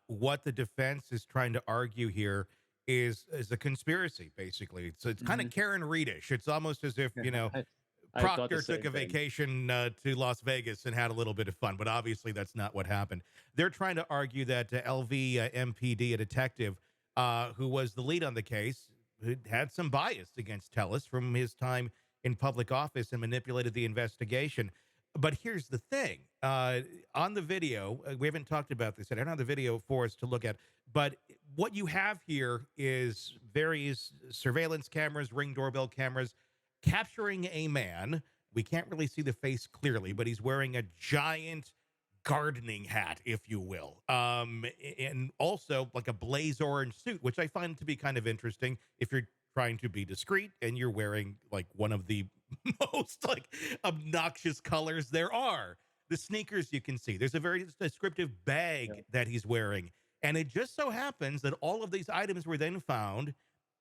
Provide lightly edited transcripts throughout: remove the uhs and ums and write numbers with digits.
what the defense is trying to argue here is a conspiracy, basically. So it's kind of Mhm. Karen Reidish. It's almost as if, I I thought the Proctor took same a thing. vacation to Las Vegas and had a little bit of fun, but obviously that's not what happened. They're trying to argue that LV MPD, a detective who was the lead on the case, who had some bias against Tellis from his time in public office and manipulated the investigation. But here's the thing: on the video, we haven't talked about this. I don't have the video for us to look at, but what you have here is various surveillance cameras, ring doorbell cameras, capturing a man. We can't really see the face clearly, but he's wearing a giant gardening hat, if you will, and also like a blaze orange suit, which I find to be kind of interesting if you're trying to be discreet and you're wearing like one of the most like obnoxious colors there are. The sneakers you can see. There's a very descriptive Yeah. bag that he's wearing. And it just so happens that all of these items were then found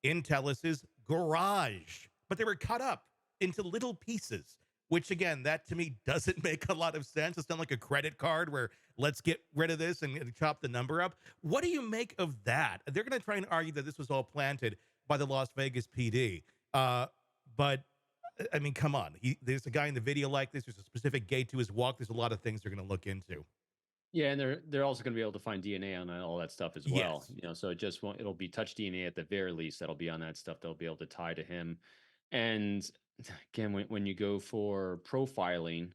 in Tellis's garage, but they were cut up into little pieces, which again, that to me doesn't make a lot of sense. It's not like a credit card where let's get rid of this and chop the number up. What do you make of that? They're going to try and argue that this was all planted by the Las Vegas PD. But I mean, come on. There's a guy in the video like this. There's a specific gate to his walk. There's a lot of things they're going to look into. Yeah, and they're also gonna be able to find DNA on all that stuff as well, Yes. so it just won't it'll be touch DNA at the very least that'll be on that stuff they'll be able to tie to him, and again, when you go for profiling,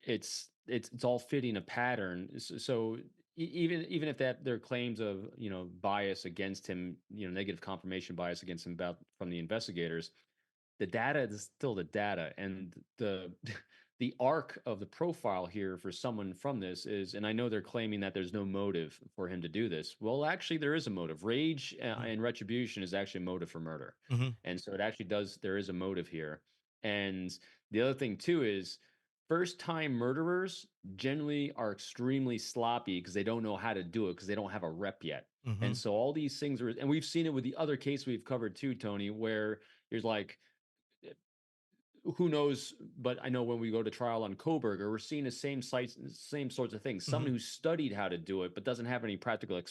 it's all fitting a pattern, so even if that their claims of, bias against him, negative confirmation bias against him about from the investigators, the data is still the data, and the the arc of the profile here for someone from this is, and I know they're claiming that there's no motive for him to do this. Well, actually there is a motive. Rage and retribution is actually a motive for murder. Mm-hmm. And so it actually does, there is a motive here. And the other thing too is first time murderers generally are extremely sloppy because they don't know how to do it because they don't have a rep yet. Mm-hmm. And so all these things are, and we've seen it with the other case we've covered too, Tony, where there's like who knows, but I know when we go to trial on Koberger, we're seeing the same sites, same sorts of things. Mm-hmm. Someone who studied how to do it, but doesn't have any practical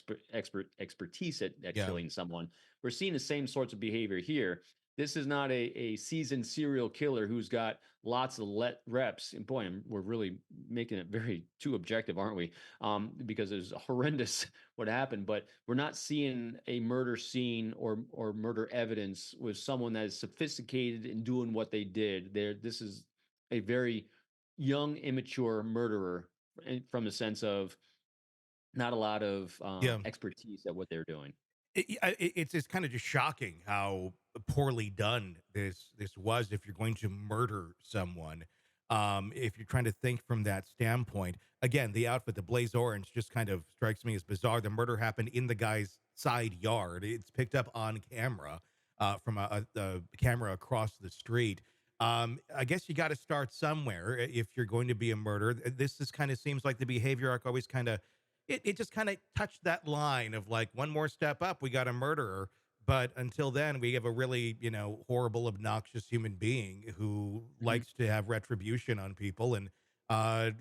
expertise at Yeah. killing someone. We're seeing the same sorts of behavior here. This is not a seasoned serial killer who's got lots of reps. And boy, we're really making it very too objective, aren't we? Because it's horrendous what happened, but we're not seeing a murder scene or murder evidence with someone that is sophisticated in doing what they did. This is a very young, immature murderer from the sense of not a lot of Yeah. expertise at what they're doing. It's just kind of just shocking how poorly done this was. If you're going to murder someone, if you're trying to think from that standpoint, again, the outfit, the blaze orange, just kind of strikes me as bizarre. The murder happened in the guy's side yard. It's picked up on camera from a camera across the street. I guess you got to start somewhere if you're going to be a murderer. This is kind of seems like the behavior arc always kind of it just kind of touched that line of like one more step up, we got a murderer. But until then, we have a really, horrible, obnoxious human being who Mhm. likes to have retribution on people and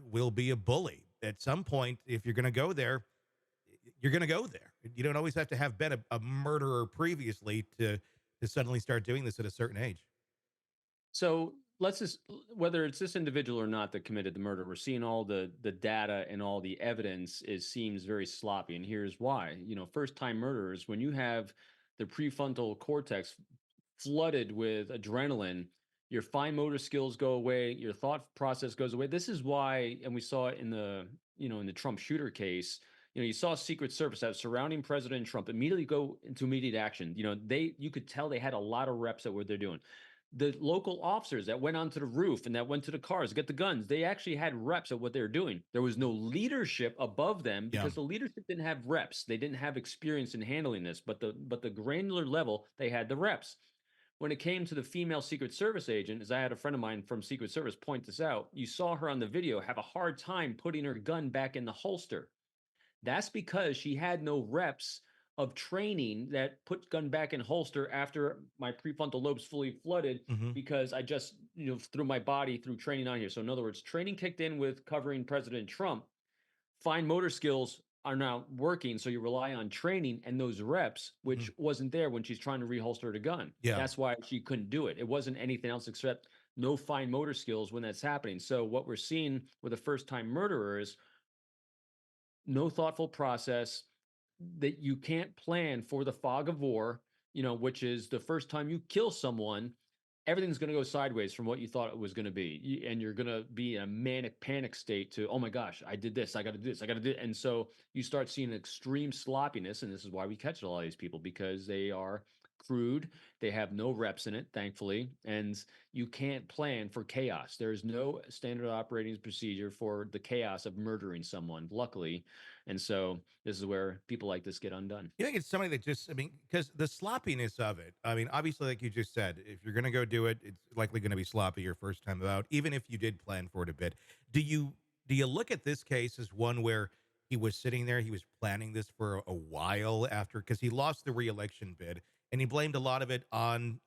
will be a bully. At some point, if you're going to go there, you're going to go there. You don't always have to have been a murderer previously to suddenly start doing this at a certain age. So let's just whether it's this individual or not that committed the murder, we're seeing all the data and all the evidence is seems very sloppy. And here's why. First time murderers, when you have the prefrontal cortex flooded with adrenaline, your fine motor skills go away, your thought process goes away. This is why, and we saw it in the Trump shooter case. You saw Secret Service that was surrounding President Trump immediately go into immediate action. You could tell they had a lot of reps at what they're doing. The local officers that went onto the roof and that went to the cars, get the guns, they actually had reps at what they were doing. There was no leadership above them Yeah. because the leadership didn't have reps. They didn't have experience in handling this, but the granular level, they had the reps. When it came to the female Secret Service agent, as I had a friend of mine from Secret Service point this out, you saw her on the video have a hard time putting her gun back in the holster. That's because she had no reps of training that put gun back in holster after my prefrontal lobes fully flooded Hmm. because I just, threw my body through training on here. So in other words, training kicked in with covering President Trump. Fine motor skills, are now working. So you rely on training and those reps, Mhm. which wasn't there when she's trying to reholster the gun. Yeah. That's why she couldn't do it. It wasn't anything else except no fine motor skills when that's happening. So what we're seeing with a first time murderer is no thoughtful process, that you can't plan for the fog of war, which is the first time you kill someone, everything's going to go sideways from what you thought it was going to be. And you're going to be in a manic panic state to, oh my gosh, I did this. I got to do this. I got to do it. And so you start seeing extreme sloppiness. And this is why we catch a lot of these people, because they are crude. They have no reps in it, thankfully. And you can't plan for chaos. There is no standard operating procedure for the chaos of murdering someone, luckily. And so this is where people like this get undone. You think it's somebody that just, I mean, because the sloppiness of it, I mean, obviously, like you just said, if you're going to go do it, it's likely going to be sloppy your first time out, even if you did plan for it a bit. Do you, do you look at this case as one where he was sitting there, he was planning this for a while after, because he lost the reelection bid and he blamed a lot of it on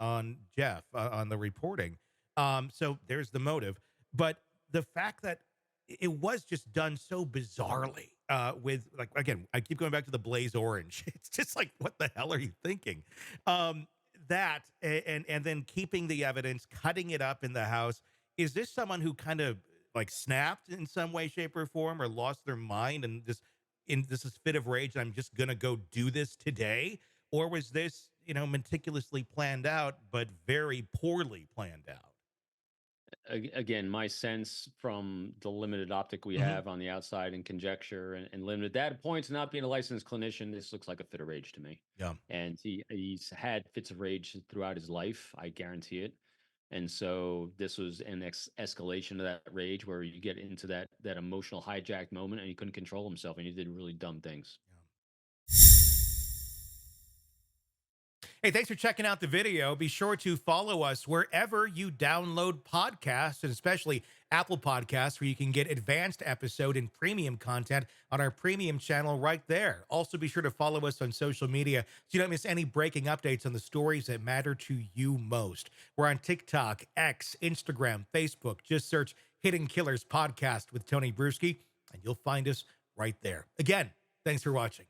Jeff, on the reporting. So there's the motive. But the fact that it was just done so bizarrely, with, like, again, I keep going back to the blaze orange. It's just like, what the hell are you thinking? That and then keeping the evidence, cutting it up in the house. Is this someone who kind of like snapped in some way, shape, or form, or lost their mind and just in this is fit of rage, I'm just gonna go do this today? Or was this, meticulously planned out but very poorly planned out? Again, my sense from the limited optic we Mhm. have on the outside and conjecture and limited data points, not being a licensed clinician, this looks like a fit of rage to me. Yeah. And he's had fits of rage throughout his life, I guarantee it. And so this was an escalation of that rage where you get into that emotional hijacked moment and he couldn't control himself and he did really dumb things. Hey, thanks for checking out the video. Be sure to follow us wherever you download podcasts, and especially Apple Podcasts, where you can get advanced episode and premium content on our premium channel right there. Also, be sure to follow us on social media so you don't miss any breaking updates on the stories that matter to you most. We're on TikTok, X, Instagram, Facebook. Just search Hidden Killers Podcast with Tony Brueski, and you'll find us right there. Again, thanks for watching.